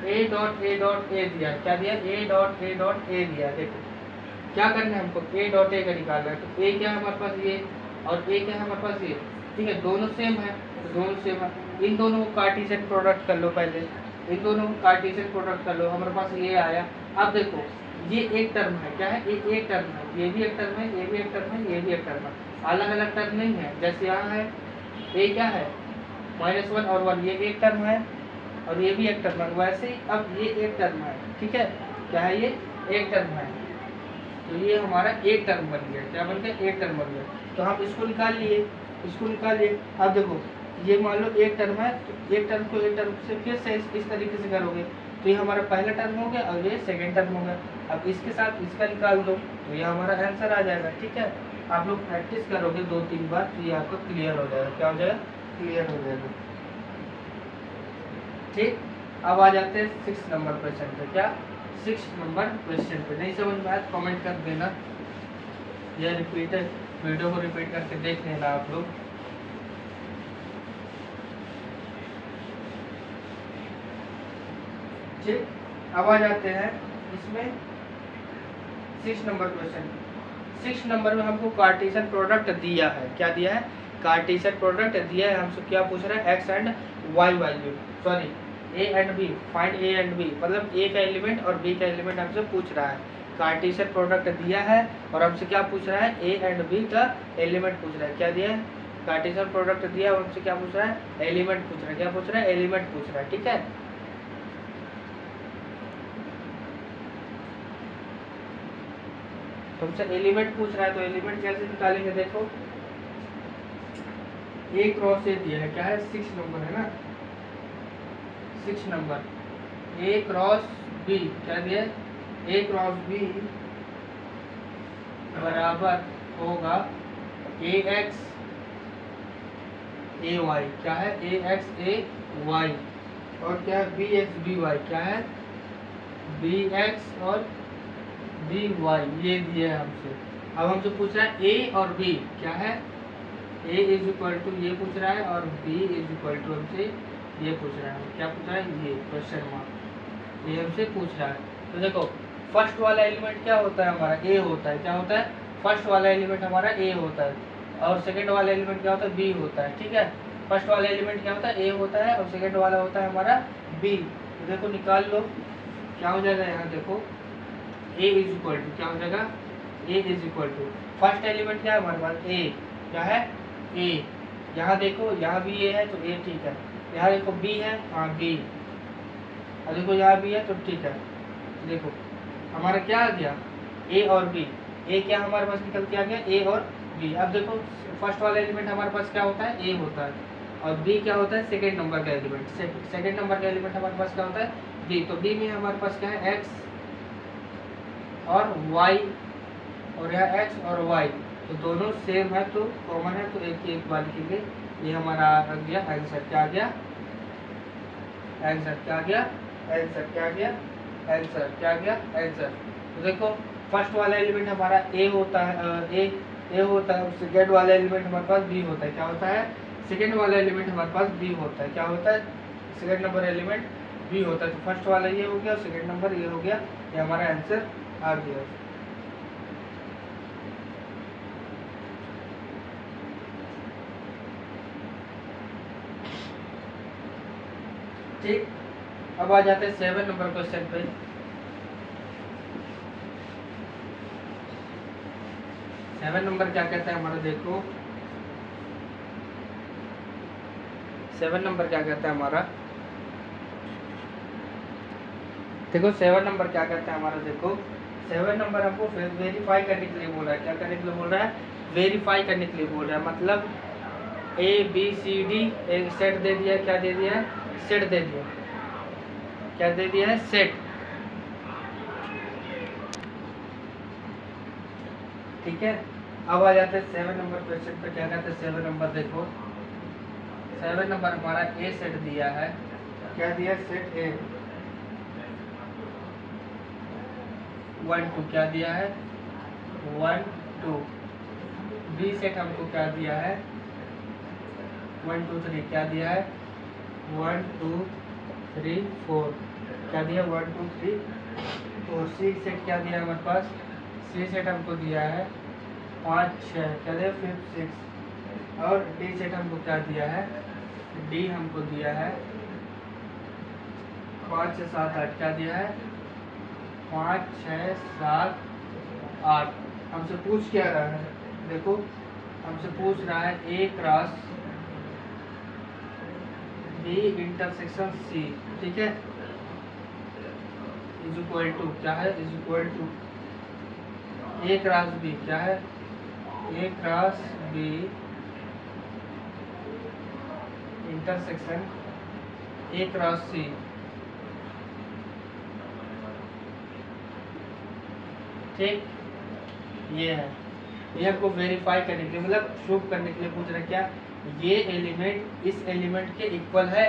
ए डॉट ए दिया, क्या दिया ए डॉट ए दिया। देखो क्या करना है हमको, ए डॉट ए का निकालना है। तो ए क्या है हमारे पास ये, और ए क्या है हमारे पास ये, ठीक है, दोनों सेम है, तो दोनों सेम है। इन दोनों को कार्टेशियन प्रोडक्ट कर लो पहले, इन दोनों को कार्टेशियन प्रोडक्ट कर लो, हमारे पास ये आया। अब देखो ये एक टर्म है, क्या है ये एक टर्म है, ये भी एक टर्म है, ये भी एक टर्म है, ये भी एक टर्म है, अलग अलग टर्म नहीं है। जैसे यहाँ है ए क्या है -1 और 1, ये एक टर्म है, और ये भी एक टर्म है, वैसे ही अब ये एक टर्म है, ठीक है, क्या है ये एक टर्म है। तो ये हमारा एक टर्म बन गया, क्या बन गया एक टर्म बन गया। तो हम इसको निकाल लिए, इसको निकाल लिए। अब देखो ये मान लो एक टर्म है, तो एक टर्म को एक टर्म से फिर से इस तरीके से करोगे, तो ये हमारा पहला टर्म हो गया और ये सेकेंड टर्म हो गया। अब इसके साथ इसका निकाल दो, तो ये हमारा आंसर आ जाएगा, ठीक है। आप लोग प्रैक्टिस करोगे 2-3 बार, तो ये आपको क्लियर हो जाएगा, क्या हो जाएगा क्लियर हो जाएगा, ठीक। अब आ जाते हैं 6 नंबर क्वेश्चन पे। क्या 6 नंबर क्वेश्चन पे नहीं समझ में आया कमेंट कर देना, यह रिपीटेड वीडियो को रिपीट करके देख लेना आप लोग। ठीक, अब आ जाते हैं इसमें 6 नंबर क्वेश्चन। 6 नंबर में हमको कार्टेशियन प्रोडक्ट दिया है, क्या दिया है कार्टेशियन प्रोडक्ट दिया है। हमसे क्या पूछ रहा है X and Y value, sorry A and B, find A and B, मतलब ए का एलिमेंट और बी का एलिमेंट हमसे पूछ रहा है। कार्टेशियन प्रोडक्ट दिया है और हमसे क्या पूछ रहा है ए एंड बी का एलिमेंट पूछ रहा है। क्या दिया है कार्टेशियन प्रोडक्ट दिया है और हमसे क्या पूछ रहा है एलिमेंट पूछ रहा है, क्या पूछ रहा है एलिमेंट पूछ रहा है, ठीक है। तुमसे एलिमेंट पूछ रहा है तो एलिमेंट कैसे निकालेंगे, देखो ए क्रॉस ए दिया है, क्या है 6 नंबर है ना, 6 नंबर ए क्रॉस बी, क्या दिया है ए क्रॉस बी बराबर होगा ए एक्स ए वाई, क्या है ए एक्स ए वाई, और क्या है बी एक्स बी वाई, क्या है बी एक्स और बी वाई, ये दिए है हमसे। अब हमसे पूछ रहा है ए और बी, क्या है ए इज इक्वल टू ये पूछ रहा है और बी इज इक्वल टू हमसे ये पूछ रहा है, क्या पूछ रहा है ये क्वेश्चन मार्क, ये हमसे पूछ रहा है। तो देखो फर्स्ट वाला एलिमेंट क्या होता है हमारा ए होता है, क्या होता है फर्स्ट वाला एलिमेंट हमारा ए होता है, और सेकंड वाला एलिमेंट क्या होता है बी होता है, ठीक है। फर्स्ट वाला एलिमेंट क्या होता है ए होता है और सेकंड वाला होता है हमारा बी। तो देखो निकाल लो, क्या हो जाएगा यहाँ देखो ए इज इक्वल टू, क्या हो जाएगा A is equal to, first element क्या है हमारे पास ए, क्या है ए, यहाँ देखो यहाँ भी ए है तो ए ठीक है, यहाँ देखो बी है हाँ बी, और देखो यहाँ भी है तो ठीक है। देखो हमारा क्या आ गया ए और बी, ए क्या हमारे पास निकल के आ गया ए और बी। अब देखो फर्स्ट वाला एलिमेंट हमारे पास क्या होता है ए होता है, और बी क्या होता है सेकेंड नंबर का एलिमेंट, सेकेंड नंबर का एलिमेंट हमारे पास क्या होता है बी। तो बी में हमारे पास क्या है एक्स और वाई, और यहाँ एक्स और वाई तो दोनों सेम है तो कॉमन है, तो एक बार लिखेंगे, ये हमारा आ गया आंसर, क्या आ गया आंसर, क्या आ गया आंसर, क्या आ गया आंसर, क्या आ गया आंसर। तो देखो फर्स्ट वाला एलिमेंट हमारा ए होता है, ए होता है, सेकेंड वाला एलिमेंट हमारे पास बी होता है, क्या होता है सेकेंड वाला एलिमेंट हमारे पास बी होता है, क्या होता है सेकेंड नंबर एलिमेंट बी होता है। तो फर्स्ट वाला ये हो गया और सेकेंड नंबर ये हो गया, ये हमारा आंसर आ गया। ठीक, अब आ जाते हैं 7 नंबर क्वेश्चन पे। 7 नंबर क्या कहता है हमारा, देखो 7 नंबर क्या कहता है हमारा, देखो 7 नंबर क्या कहता है हमारा, देखो 7 नंबर हमको वेरीफाई करने के लिए बोल रहा है, क्या करने के लिए बोल रहा है वेरीफाई करने के लिए बोल रहा है। मतलब ABCD एक सेट दे दिया, क्या दे दिया है, सेट दे दिया, क्या दे दिया है, सेट। ठीक है, अब आ जाते हैं 7 नंबर क्वेश्चन पे। क्या कहते हैं 7 नंबर, देखो 7 नंबर हमारा ए सेट दिया है, क्या दिया, सेट ए 1 2, क्या दिया है 1 2। बी सेट हमको क्या दिया है 1 2 3, क्या दिया है 1 2 3 4, क्या दिया 1 2 3 4। सी सेट क्या दिया है हमारे पास, सी सेट हमको दिया है 5 6, क्या दिया 5 6। और डी सेट हमको क्या दिया है, डी हमको दिया है 5 6 7 8, क्या दिया है 5 6 7 8। हमसे पूछ क्या रहा है, देखो हमसे पूछ रहा है A cross B intersection C, ठीक है, इज इक्वल टू, क्या है, is equal to A cross B, क्या है, A cross B intersection A cross C. ठीक, ये है, ये हमको वेरीफाई करने के लिए, मतलब प्रूफ करने के लिए पूछ रहा है क्या, ये एलिमेंट इस एलिमेंट के इक्वल है,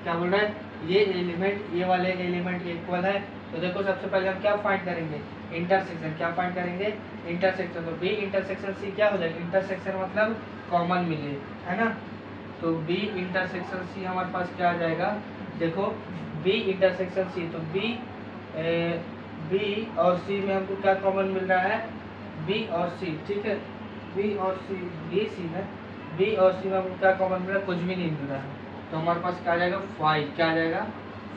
क्या बोल रहा है, ये एलिमेंट ये वाले एलिमेंट के इक्वल है। तो देखो सबसे पहले हम क्या फाइंड करेंगे, इंटरसेक्शन, क्या फाइंड करेंगे, इंटरसेक्शन। तो बी इंटरसेक्शन सी क्या हो जाएगा, इंटरसेक्शन मतलब कॉमन मिले, है ना। तो बी इंटरसेक्शन सी हमारे पास क्या आ जाएगा, देखो बी इंटरसेक्शन सी, तो बी और सी में हमको क्या कॉमन मिल रहा है, बी और सी, ठीक है, बी और सी, बी सी में बी और सी में हमको क्या कॉमन मिल रहा है, कुछ भी नहीं मिल रहा है। तो हमारे पास क्या आ जाएगा 5, क्या आ जाएगा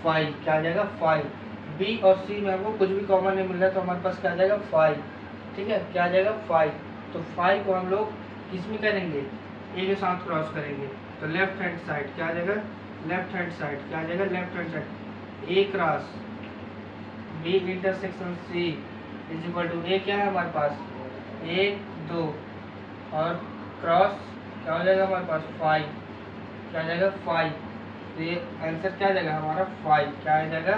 5, क्या आ जाएगा 5। बी और सी में हमको कुछ भी कॉमन नहीं मिल रहा है, तो हमारे पास क्या आ जाएगा 5, ठीक है, क्या आ जाएगा 5। तो 5 को हम लोग किस में करेंगे, ए के साथ क्रॉस करेंगे। तो लेफ्ट हैंड साइड क्या आ जाएगा, लेफ्ट हैंड साइड क्या आ जाएगा, left hand side A cross B intersection C is equal to A, क्या है हमारे पास 1 2 और क्रॉस क्या हो जाएगा हमारे पास 5, क्या आ जाएगा 5। तो ये आंसर क्या आ जाएगा हमारा 5, क्या आ जाएगा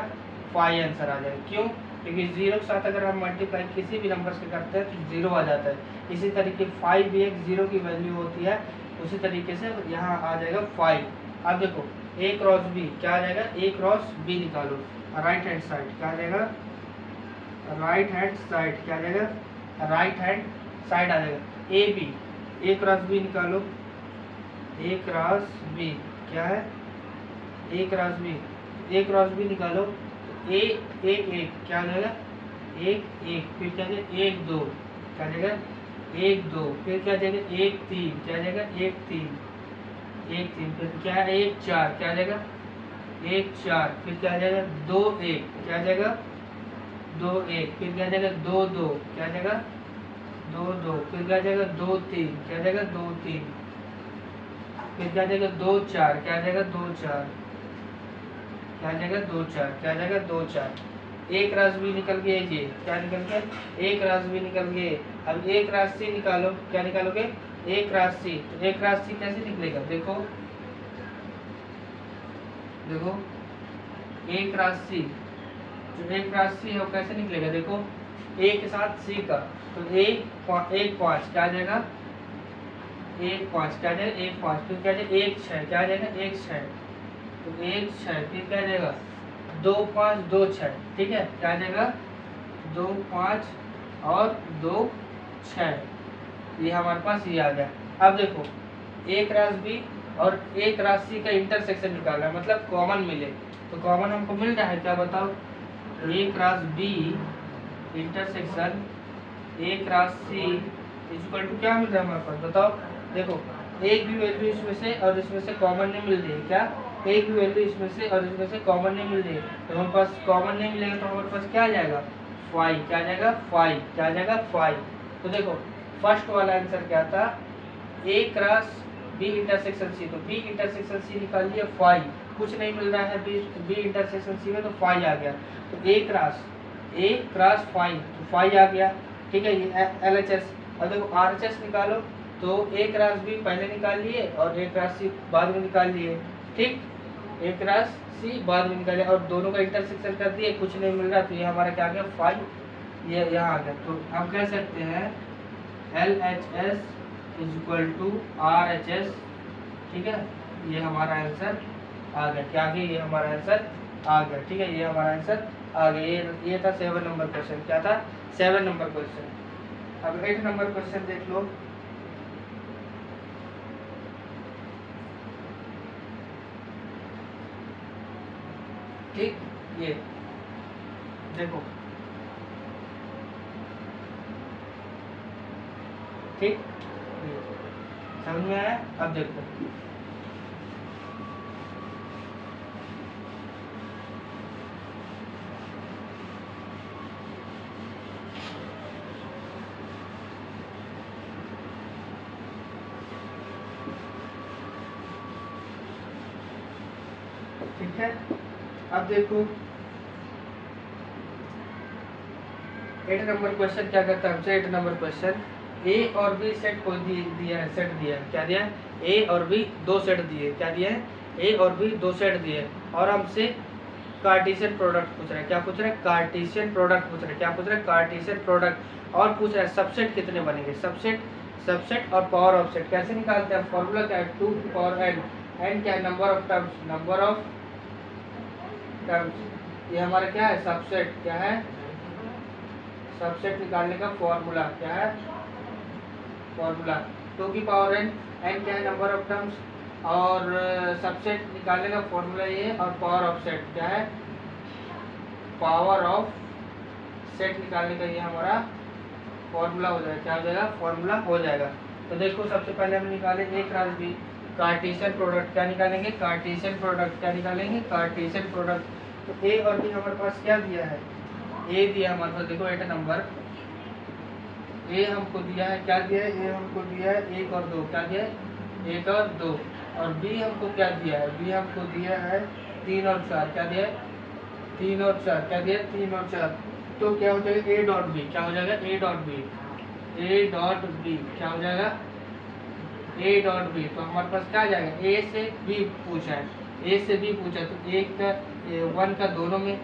5 आंसर आ जाएगा। क्यों, क्योंकि 0 के साथ अगर हम मल्टीप्लाई किसी भी नंबर से करते हैं तो 0 आ जाता है। इसी तरीके 5 भी एक 0 की वैल्यू होती है, उसी तरीके से यहाँ आ जाएगा 5। अब देखो ए क्रॉस बी क्या आ जाएगा, ए क्रॉस बी निकालो, राइट हैंड साइड क्या आ जाएगा, राइट हैंड साइड क्या आ जाएगा, राइट हैंड साइड आ जाएगा। A B, A cross B निकालो, ए क्रॉस बी क्या है, A cross B, A cross B निकालो, ए एक एक क्या आ जाएगा, एक एक, फिर क्या जाएगा 1 2, क्या आ जाएगा 1 2, फिर क्या आ जाएगा 1 3, क्या आ जाएगा 1 3 1 3, फिर क्या है 1 4, क्या आ जाएगा 1 4, फिर क्या आ जाएगा 2 1, क्या आ जाएगा 2 1, फिर क्या आ जाएगा 2 2, क्या आ जाएगा 2 2, फिर क्या आ जाएगा 2 3, क्या आ जाएगा 2 3, फिर क्या आ जाएगा 2 4, क्या आ जाएगा 2 4, क्या आ जाएगा 2 4, क्या आ जाएगा 2 4। एक रास भी निकल गए, ये क्या निकल गया, एक रास भी निकल गए। अब एक रास सी निकालो, क्या निकालोगे, एक रास सी। तो एक रास सी कैसे निकलेगा, देखो देखो एक रास सी, जो एक रास सी है वो कैसे निकलेगा, देखो ए के साथ सी का, तो एक 5 क्या आ जाएगा, 1 5 क्या आ जाएगा 1 5, फिर क्या आ जाएगा 1 6, क्या आ जाएगा 1 6, तो 1 6, फिर क्या आ जाएगा 2 5 2 6, ठीक है, क्या आ जाएगा 2 5 और 2 6, ये हमारे पास ये आ गया। अब देखो एक रास बी और एक रास सी का इंटरसेक्शन निकालना है, मतलब कॉमन मिले। तो कॉमन हमको मिल रहा है, क्या बताओ, एक रास बी इंटरसेक्शन एक रास सी इक्वल टू क्या मिल रहा है हमारे पास, बताओ। देखो एक भी वैल्यू इसमें से और इसमें से कॉमन नहीं मिल रही है, क्या एक भी वैल्यू इसमें से और इसमें से कॉमन नहीं मिल रही है, तो हमारे पास कॉमन नहीं मिलेगा, तो हमारे पास क्या आ जाएगा 5, क्या आ जाएगा 5, क्या आ जाएगा 5। तो देखो फर्स्ट वाला आंसर क्या था, ए क्रॉस बी इंटरसेक्शन सी, तो बी इंटरसेक्शन सी निकाल लिया 5, कुछ नहीं मिल रहा है बी इंटरसेक्शन सी में, तो 5 आ गया। तो ए क्रॉस 5, तो 5 आ गया, ठीक है, ये LHS। और देखो RHS निकालो, तो एक राशि पहले निकाल लिए और एक राशि बाद में निकाल लिए, ठीक। एक राशि बाद में निकाले और दोनों का इंटरसेक्शन कर दिए, कुछ नहीं मिल रहा, तो ये हमारा क्या आ गया 5, ये यहाँ आ गया। तो हम कह सकते हैं LHS = RHS, ठीक है। ये हमारा आंसर आ गया, क्या आ गया, ये हमारा आंसर आ गया, ठीक है। ये हमारा आंसर आ गया। ये था 7 नंबर क्वेश्चन। क्या था? 7 नंबर क्वेश्चन। अब 8 नंबर क्वेश्चन देख लो। ठीक, ये देखो, ठीक, समझ में आया? अब देखो, ठीक है। अब देखो 8 नंबर क्वेश्चन क्या कहता है हमसे। 8 नंबर क्वेश्चन, ए और बी सेट को दिया है, सेट दिया है, क्या दिया है? ए और बी दो सेट दिए, क्या दिया है? ए और बी दो सेट दिए और हमसे कार्टेशियन प्रोडक्ट पूछ रहा है। क्या पूछ रहा है? कार्टेशियन प्रोडक्ट पूछ रहा है। क्या पूछ रहा है? Cartesian product. और पूछ रहा है सबसेट कितने बनेंगे, सबसेट, सबसेट और पावर ऑफ सेट कैसे निकालते हैं? फॉर्मूला क्या है? 2 की पावर n। n क्या है? Number of terms, number of terms. ये हमारा क्या है? सबसेट। क्या है? सबसेट निकालने का फॉर्मूला क्या है? फॉर्मूला 2 की पावर n। n क्या है? Number of terms. और सबसेट निकालने का फॉर्मूला ये, और पावर ऑफ सेट क्या है? पावर ऑफ सेट निकालने का ये हमारा फॉर्मूला हो जाएगा। क्या हो जाएगा? फॉर्मूला हो जाएगा। तो देखो सबसे पहले हम निकाले एक राशि कार्टेशियन प्रोडक्ट। क्या निकालेंगे? Cartesian product. क्या निकालेंगे? Cartesian product. तो ए और बी हमारे पास क्या दिया है? ए दिया हमारे पास, देखो 8 नंबर। ए हमको दिया है, क्या दिया है? ए हमको दिया है 1 और 2। क्या दिया है? 1 और 2। और बी हमको क्या दिया है? बी हमको दिया है 3 और 4। क्या दिया है? 3 और 4। क्या दिया है? 3 और 4। तो क्या हो जाएगा? A dot B. क्या हो जाएगा? A dot B. A dot B क्या हो जाएगा? A dot B. तो हमारे पास क्या आ जाएगा? ए से बी पूछा है, ए से बी पूछा है, तो 1 का 1 का दोनों में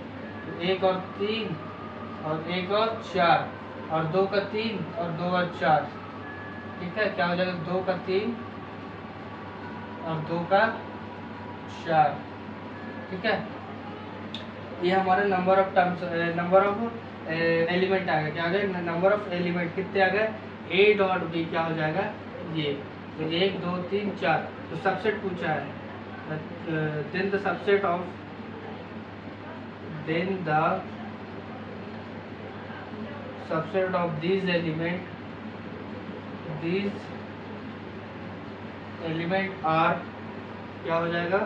1 और 3 और 1 और 4 और 2 का 3 और 2 और 4, ठीक है। क्या हो जाएगा? 2 का 3 और 2 का 4, ठीक है। ये हमारा number of terms, number of element आ गया। क्या आ गया? नंबर ऑफ एलिमेंट कितने आ गए? ए डॉट बी क्या हो जाएगा? ये तो 1 2 3 4। तो सबसेट पूछा है, then the subset of, then the subset of these element are क्या हो जाएगा?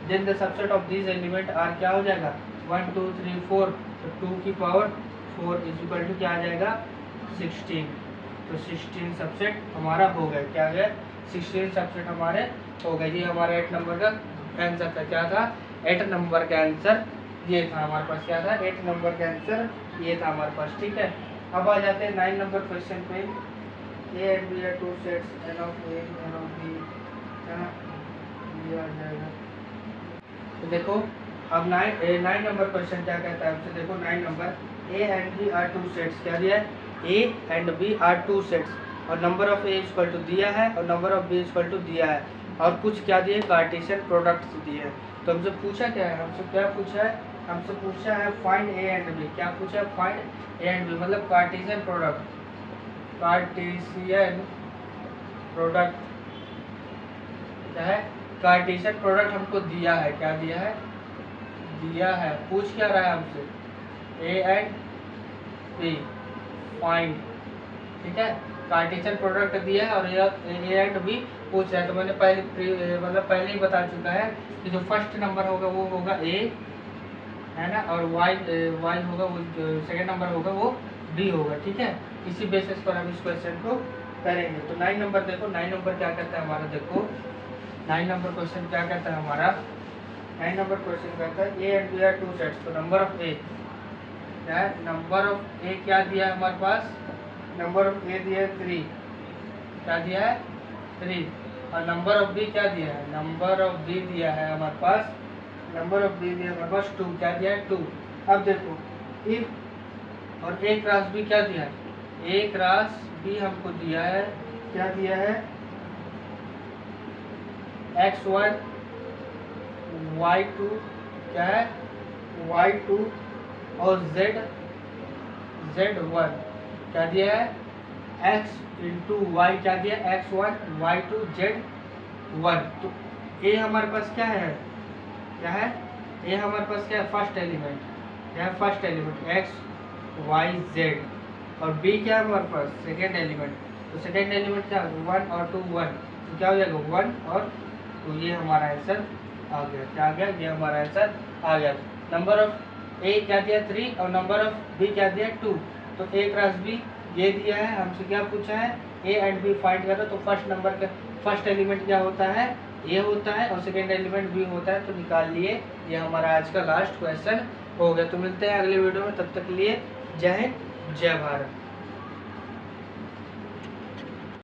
Then the subset of these element are क्या हो जाएगा? 1 2 3 4। तो 2 की पावर 4 इक्वल टू क्या आ जाएगा? 16। तो 16 सबसेट हमारा हो गया। क्या गया? 16 सबसेट हमारे हो गए। ये हमारा 8 नंबर का आंसर था। क्या था? 8 नंबर का आंसर ये था हमारे पास। क्या था? 8 नंबर का आंसर ये था हमारे पास, ठीक है। अब आ जाते हैं 9 नंबर क्वेश्चन पे। A and B are 2 sets, N of A N of B, है ना, ये आ जाएगा। तो देखो अब 9 नंबर क्वेश्चन क्या कहता है हमसे। देखो 9 number, A and B are 2 sets. क्या दिया है? A and B are 2 sets और number of A equal to दिया है और number of B equal to दिया है और कुछ क्या दिए? कार्टेशियन प्रोडक्ट्स दिए हैं। तो हमसे पूछा क्या है? हमसे क्या पूछा है? हमसे पूछा है फाइंड ए एंड बी। क्या पूछा है? फाइंड ए एंड बी, मतलब कार्टेशियन प्रोडक्ट, कार्टेशियन प्रोडक्ट क्या है? कार्टेशियन प्रोडक्ट हमको दिया है। क्या दिया है? दिया है। पूछ क्या रहा है हमसे? ए एंड बी फाइंड, ठीक है। कार्टेशियन प्रोडक्ट दिया है और ए एंड बी पूछ रहा है। तो मैंने पहले ही बता चुका है कि जो फर्स्ट नंबर होगा वो होगा ए, है ना, और वाई होगा, वो सेकंड नंबर होगा वो बी होगा, ठीक है। इसी बेसिस पर हम इस क्वेश्चन को करेंगे। तो 9 नंबर देखो, 9 नंबर क्या कहता है हमारा? देखो 9 नंबर क्वेश्चन क्या कहता है हमारा? 9 नंबर क्वेश्चन कहता है A and B are 2 sets. तो नंबर ऑफ ए क्या है? नंबर ऑफ ए क्या दिया है हमारे पास? नंबर ऑफ ए दिया है 3, क्या दिया है 3, और नंबर ऑफ बी क्या दिया है, नंबर ऑफ बी दिया है हमारे पास, नंबर ऑफ बी दिया है हमारे पास 2, क्या दिया है 2। अब देखो इफ और ए क्रॉस बी क्या दिया है, ए क्रॉस बी हमको दिया है, क्या दिया है x1 y2 क्या है y2 और z1 क्या दिया है x इंटू वाई क्या दिया x1 y2 z1। तो a हमारे पास क्या है a हमारे पास क्या है फर्स्ट एलिमेंट, क्या है first element x y z, और b क्या है हमारे पास सेकेंड एलिमेंट। तो सेकेंड एलिमेंट क्या 1 और 2 1, तो क्या हो जाएगा 1 और 2, ये हमारा आंसर आ गया। क्या आ गया, ये हमारा आंसर आ गया। नंबर ऑफ ए क्या दिया 3 और नंबर ऑफ बी क्या दिया 2। तो ए क्रॉस बी ये दिया है, हमसे क्या पूछा है ए एंड बी फाइंड करो। तो फर्स्ट नंबर का फर्स्ट एलिमेंट क्या होता है ए होता है और सेकेंड एलिमेंट बी होता है, तो निकाल लिए। ये हमारा आज का लास्ट क्वेश्चन हो गया। तो मिलते हैं अगले वीडियो में, तब तक के लिए जय हिंद जय भारत।